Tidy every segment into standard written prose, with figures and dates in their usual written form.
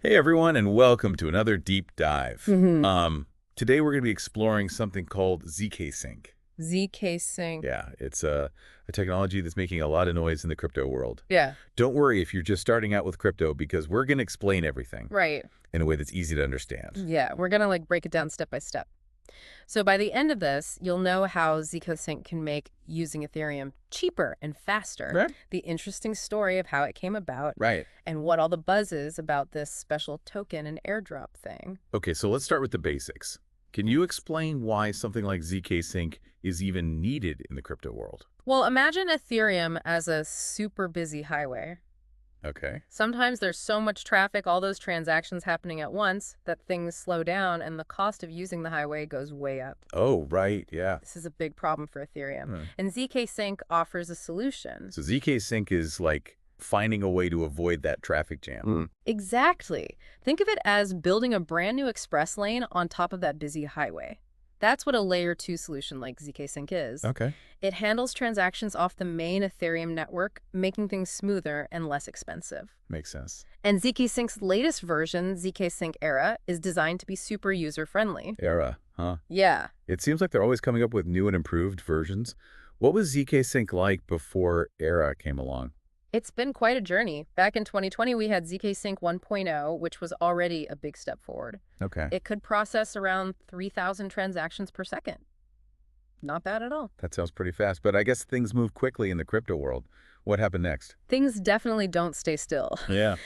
Hey everyone, and welcome to another deep dive. Mm-hmm. Today we're going to be exploring something called ZKsync. ZKsync. Yeah, it's a technology that's making a lot of noise in the crypto world. Yeah, Don't worry if you're just starting out with crypto, because we're going to explain everything right. in a way that's easy to understand. Yeah, we're gonna break it down step by step. So by the end of this, you'll know how ZKsync can make using Ethereum cheaper and faster, Right. the interesting story of how it came about, Right. and what all the buzz is about this special token and airdrop thing. Okay, so let's start with the basics. Can you explain why something like ZKsync is even needed in the crypto world? Well, imagine Ethereum as a super busy highway. Okay. Sometimes there's so much traffic, all those transactions happening at once, that things slow down and the cost of using the highway goes way up. Oh, right, yeah. This is a big problem for Ethereum. Hmm. And ZK-Sync offers a solution. So ZKsync is like finding a way to avoid that traffic jam. Exactly. Think of it as building a brand new express lane on top of that busy highway. That's what a layer 2 solution like ZK-Sync is. Okay. It handles transactions off the main Ethereum network, making things smoother and less expensive. Makes sense. And ZK-Sync's latest version, ZK-Sync Era, is designed to be super user-friendly. Era, huh? Yeah. It seems like they're always coming up with new and improved versions. What was ZKsync like before Era came along? It's been quite a journey. Back in 2020, we had ZK-Sync 1.0, which was already a big step forward. Okay. It could process around 3,000 transactions per second. Not bad at all. That sounds pretty fast, but I guess things move quickly in the crypto world. What happened next? Things definitely don't stay still. Yeah.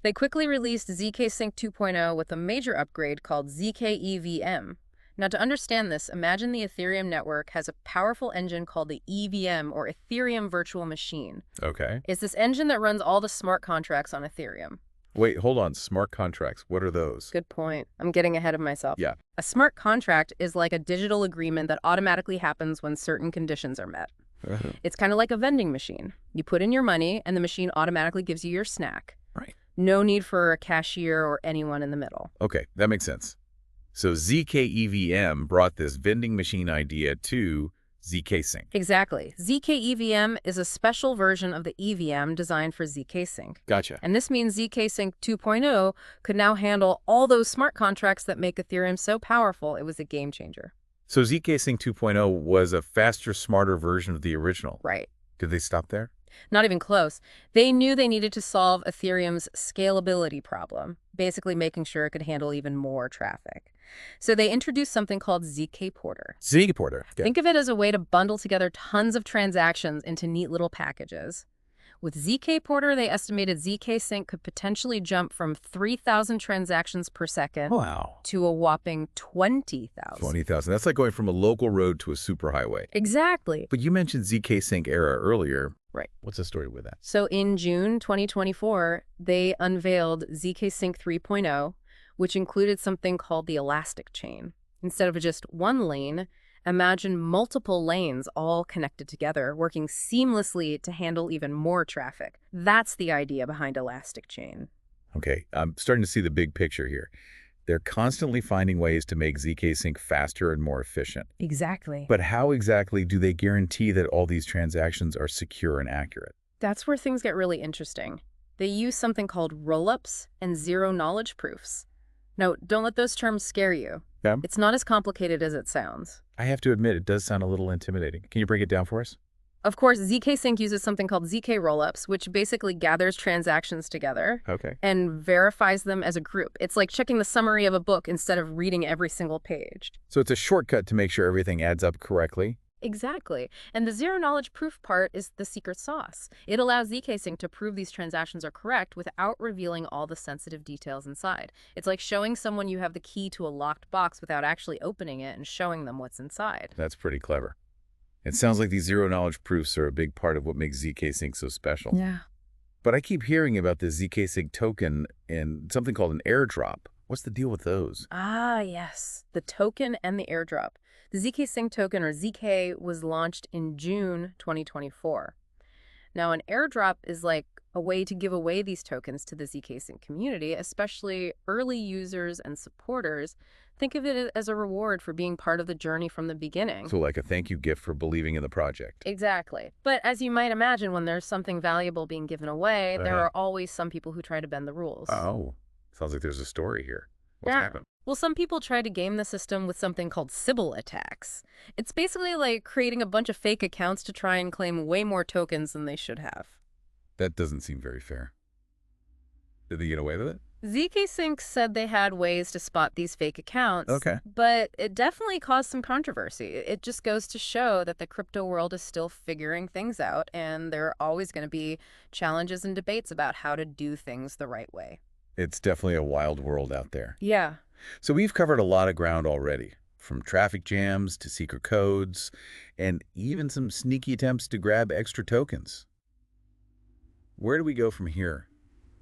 They quickly released ZK-Sync 2.0 with a major upgrade called zkEVM. Now, to understand this, imagine the Ethereum network has a powerful engine called the EVM, or Ethereum Virtual Machine. Okay. It's this engine that runs all the smart contracts on Ethereum. Wait, hold on. Smart contracts. What are those? Good point. I'm getting ahead of myself. Yeah. A smart contract is like a digital agreement that automatically happens when certain conditions are met. It's kind of like a vending machine. You put in your money, and the machine automatically gives you your snack. Right. No need for a cashier or anyone in the middle. Okay, that makes sense. So zkEVM brought this vending machine idea to ZKsync. Exactly. zkEVM is a special version of the EVM designed for ZK-Sync. Gotcha. And this means ZK-Sync 2.0 could now handle all those smart contracts that make Ethereum so powerful it was a game changer. So ZKsync 2.0 was a faster, smarter version of the original. Right. Did they stop there? Not even close. They knew they needed to solve Ethereum's scalability problem, basically making sure it could handle even more traffic. So they introduced something called ZK Porter. ZK Porter. Okay. Think of it as a way to bundle together tons of transactions into neat little packages. With ZK Porter, they estimated ZK-Sync could potentially jump from 3,000 transactions per second Wow. to a whopping 20,000. 20,000. That's like going from a local road to a superhighway. Exactly. But you mentioned ZKsync Era earlier. Right. What's the story with that? So in June 2024, they unveiled ZK-Sync 3.0, which included something called the elastic chain. Instead of just one lane, imagine multiple lanes all connected together, working seamlessly to handle even more traffic. That's the idea behind elastic chain. Okay, I'm starting to see the big picture here. They're constantly finding ways to make ZKsync faster and more efficient. Exactly. But how exactly do they guarantee that all these transactions are secure and accurate? That's where things get really interesting. They use something called rollups and zero-knowledge proofs. Now, don't let those terms scare you. Yeah. It's not as complicated as it sounds. I have to admit, it does sound a little intimidating. Can you break it down for us? Of course, ZK-Sync uses something called zk-Rollups, which basically gathers transactions together Okay. and verifies them as a group. It's like checking the summary of a book instead of reading every single page. So it's a shortcut to make sure everything adds up correctly. Exactly. And the zero-knowledge proof part is the secret sauce. It allows ZK-Sync to prove these transactions are correct without revealing all the sensitive details inside. It's like showing someone you have the key to a locked box without actually opening it and showing them what's inside. That's pretty clever. It sounds like these zero-knowledge proofs are a big part of what makes ZKsync so special. Yeah. But I keep hearing about the ZKsync token and something called an airdrop. What's the deal with those? Ah, yes. The token and the airdrop. The ZK-Sync token, or ZK, was launched in June 2024. Now, an airdrop is like a way to give away these tokens to the ZK-Sync community, especially early users and supporters. Think of it as a reward for being part of the journey from the beginning. So like a thank you gift for believing in the project. Exactly. But as you might imagine, when there's something valuable being given away, there are always some people who try to bend the rules. Oh. Sounds like there's a story here. What's Yeah. happened? Well, some people try to game the system with something called Sybil attacks. It's basically like creating a bunch of fake accounts to try and claim way more tokens than they should have. That doesn't seem very fair. Did they get away with it? ZKsync said they had ways to spot these fake accounts, Okay. but it definitely caused some controversy. It just goes to show that the crypto world is still figuring things out, and there are always going to be challenges and debates about how to do things the right way. It's definitely a wild world out there. Yeah. So we've covered a lot of ground already, from traffic jams to secret codes, and even some sneaky attempts to grab extra tokens. Where do we go from here?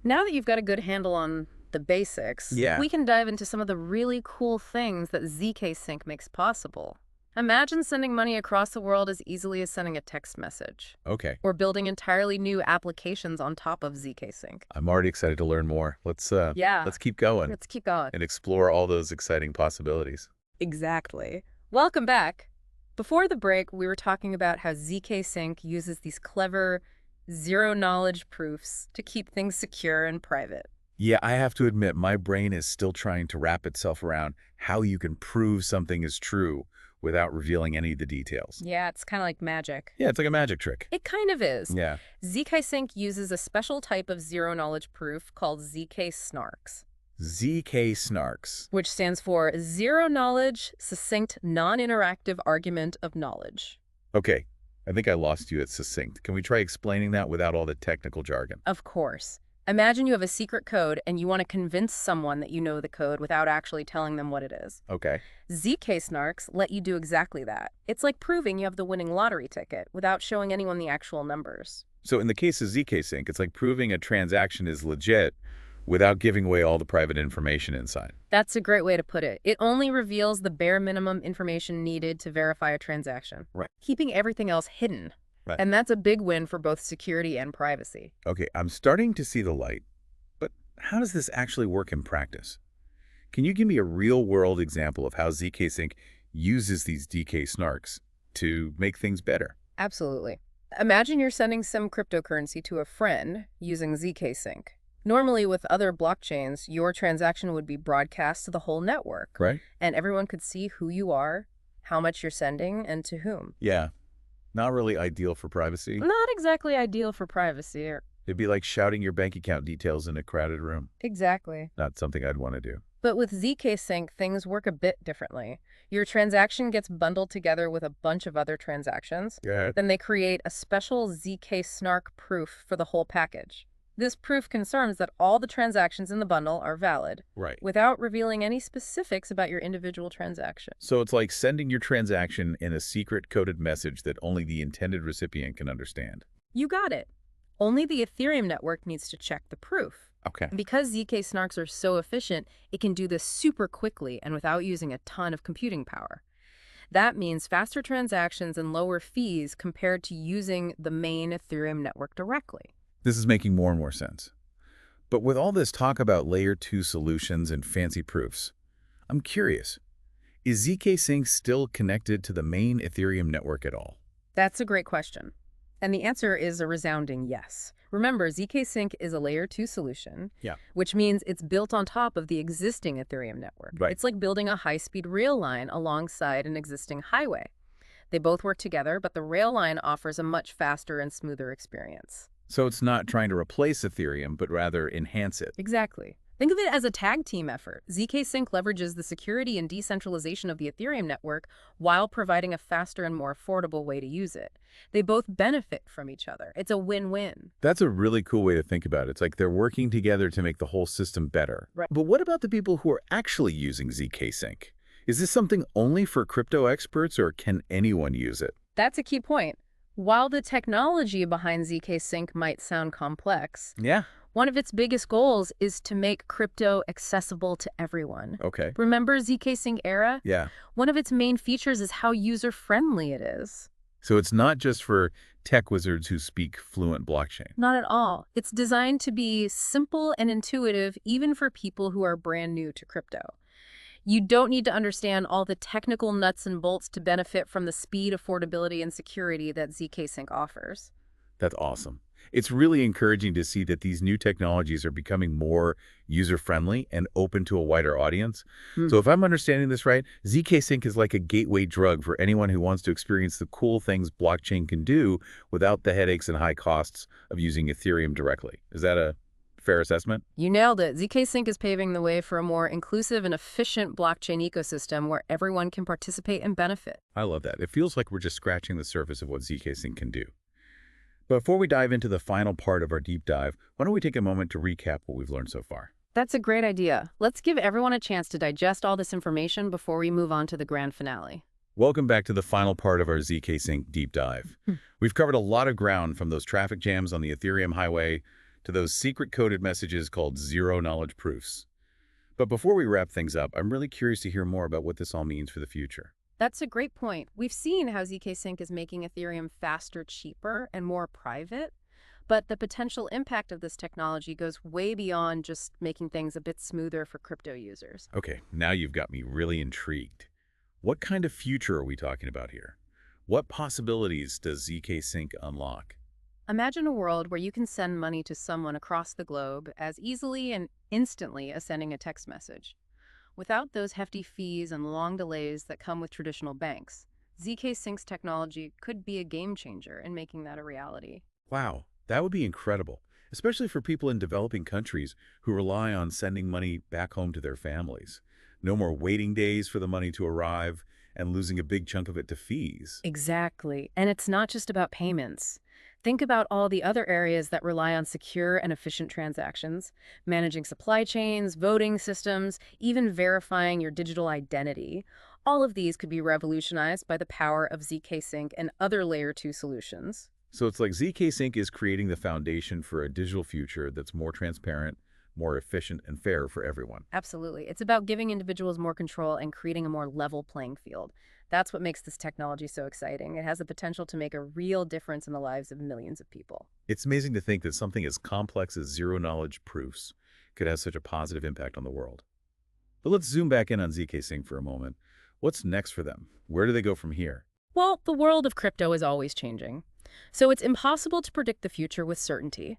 Now that you've got a good handle on the basics, Yeah. we can dive into some of the really cool things that ZKsync makes possible. Imagine sending money across the world as easily as sending a text message, Okay. or building entirely new applications on top of ZKsync. I'm already excited to learn more. Let's keep going Let's keep going. and explore all those exciting possibilities. Exactly. Welcome back. Before the break, we were talking about how ZKsync uses these clever zero-knowledge proofs to keep things secure and private. Yeah, I have to admit, my brain is still trying to wrap itself around how you can prove something is true without revealing any of the details. Yeah, it's kind of like magic. Yeah, it's like a magic trick. It kind of is. Yeah. ZKsync uses a special type of zero-knowledge proof called ZK-snarks, ZK-snarks. which stands for Zero-Knowledge Succinct Non-Interactive Argument of Knowledge. Okay, I think I lost you at succinct. Can we try explaining that without all the technical jargon? Of course. Imagine you have a secret code and you want to convince someone that you know the code without actually telling them what it is. Okay. ZK-snarks let you do exactly that. It's like proving you have the winning lottery ticket without showing anyone the actual numbers. So in the case of ZK-sync, it's like proving a transaction is legit without giving away all the private information inside. That's a great way to put it. It only reveals the bare minimum information needed to verify a transaction, Right. keeping everything else hidden. Right. And that's a big win for both security and privacy. Okay, I'm starting to see the light, but how does this actually work in practice? Can you give me a real-world example of how ZK-sync uses these DK snarks to make things better? Absolutely. Imagine you're sending some cryptocurrency to a friend using ZK-sync. Normally, with other blockchains, your transaction would be broadcast to the whole network, Right? and everyone could see who you are, how much you're sending, and to whom. Yeah, not really ideal for privacy. Not exactly ideal for privacy. It'd be like shouting your bank account details in a crowded room. Exactly. Not something I'd want to do. But with ZK-sync, things work a bit differently. Your transaction gets bundled together with a bunch of other transactions. Yeah. Then they create a special ZK-snark proof for the whole package. This proof confirms that all the transactions in the bundle are valid, Right. without revealing any specifics about your individual transaction. So it's like sending your transaction in a secret coded message that only the intended recipient can understand. You got it. Only the Ethereum network needs to check the proof. Okay. Because ZK-snarks are so efficient, it can do this super quickly and without using a ton of computing power. That means faster transactions and lower fees compared to using the main Ethereum network directly. This is making more and more sense. But with all this talk about layer 2 solutions and fancy proofs, I'm curious, is ZK-sync still connected to the main Ethereum network at all? That's a great question. And the answer is a resounding yes. Remember, ZK-sync is a layer 2 solution, which means it's built on top of the existing Ethereum network. Right. It's like building a high-speed rail line alongside an existing highway. They both work together, but the rail line offers a much faster and smoother experience. So it's not trying to replace Ethereum, but rather enhance it. Exactly. Think of it as a tag team effort. ZK-sync leverages the security and decentralization of the Ethereum network while providing a faster and more affordable way to use it. They both benefit from each other. It's a win-win. That's a really cool way to think about it. It's like they're working together to make the whole system better. Right. But what about the people who are actually using ZK-sync? Is this something only for crypto experts, or can anyone use it? That's a key point. While the technology behind ZK-sync might sound complex, Yeah. one of its biggest goals is to make crypto accessible to everyone. Okay. Remember ZK-sync era? Yeah. One of its main features is how user-friendly it is. So it's not just for tech wizards who speak fluent blockchain. Not at all. It's designed to be simple and intuitive even for people who are brand new to crypto. You don't need to understand all the technical nuts and bolts to benefit from the speed, affordability, and security that ZK-sync offers. That's awesome. It's really encouraging to see that these new technologies are becoming more user-friendly and open to a wider audience. So Hmm. if I'm understanding this right, ZK-Sync is like a gateway drug for anyone who wants to experience the cool things blockchain can do without the headaches and high costs of using Ethereum directly. Is that a fair assessment? You nailed it. ZK-Sync is paving the way for a more inclusive and efficient blockchain ecosystem where everyone can participate and benefit. I love that. It feels like we're just scratching the surface of what ZK-Sync can do. Before we dive into the final part of our deep dive, why don't we take a moment to recap what we've learned so far? That's a great idea. Let's give everyone a chance to digest all this information before we move on to the grand finale. Welcome back to the final part of our ZK-Sync deep dive. We've covered a lot of ground, from those traffic jams on the Ethereum highway to those secret-coded messages called zero-knowledge proofs. But before we wrap things up, I'm really curious to hear more about what this all means for the future. That's a great point. We've seen how ZK-Sync is making Ethereum faster, cheaper, and more private, but the potential impact of this technology goes way beyond just making things a bit smoother for crypto users. Okay, now you've got me really intrigued. What kind of future are we talking about here? What possibilities does ZK-Sync unlock? Imagine a world where you can send money to someone across the globe as easily and instantly as sending a text message, without those hefty fees and long delays that come with traditional banks. ZK-Sync's technology could be a game changer in making that a reality. Wow, that would be incredible, especially for people in developing countries who rely on sending money back home to their families. No more waiting days for the money to arrive and losing a big chunk of it to fees. Exactly. And it's not just about payments. Think about all the other areas that rely on secure and efficient transactions, managing supply chains, voting systems, even verifying your digital identity. All of these could be revolutionized by the power of ZK-Sync and other Layer 2 solutions. So it's like ZK-Sync is creating the foundation for a digital future that's more transparent, more efficient, and fair for everyone. Absolutely. It's about giving individuals more control and creating a more level playing field. That's what makes this technology so exciting. It has the potential to make a real difference in the lives of millions of people. It's amazing to think that something as complex as zero-knowledge proofs could have such a positive impact on the world. But let's zoom back in on ZK-Sync for a moment. What's next for them? Where do they go from here? Well, the world of crypto is always changing, so it's impossible to predict the future with certainty.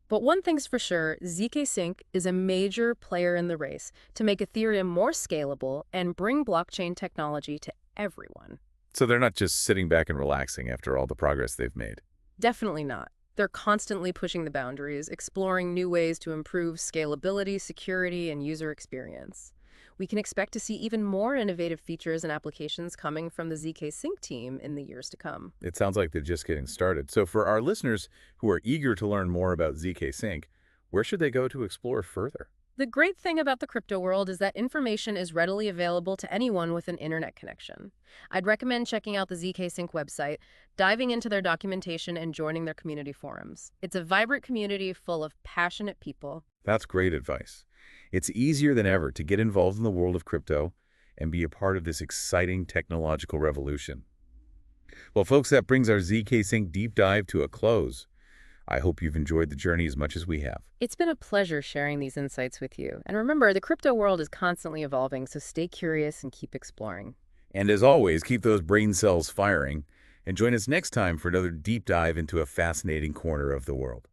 But one thing's for sure, ZK-Sync is a major player in the race to make Ethereum more scalable and bring blockchain technology to everyone. So they're not just sitting back and relaxing after all the progress they've made. Definitely not. They're constantly pushing the boundaries, exploring new ways to improve scalability, security, and user experience. We can expect to see even more innovative features and applications coming from the ZK-Sync team in the years to come. It sounds like they're just getting started. So for our listeners who are eager to learn more about ZK-Sync, where should they go to explore further? The great thing about the crypto world is that information is readily available to anyone with an internet connection. I'd recommend checking out the ZK-Sync website, diving into their documentation, and joining their community forums. It's a vibrant community full of passionate people. That's great advice. It's easier than ever to get involved in the world of crypto and be a part of this exciting technological revolution. Well, folks, that brings our ZK-Sync deep dive to a close. I hope you've enjoyed the journey as much as we have. It's been a pleasure sharing these insights with you. And remember, the crypto world is constantly evolving, so stay curious and keep exploring. And as always, keep those brain cells firing and join us next time for another deep dive into a fascinating corner of the world.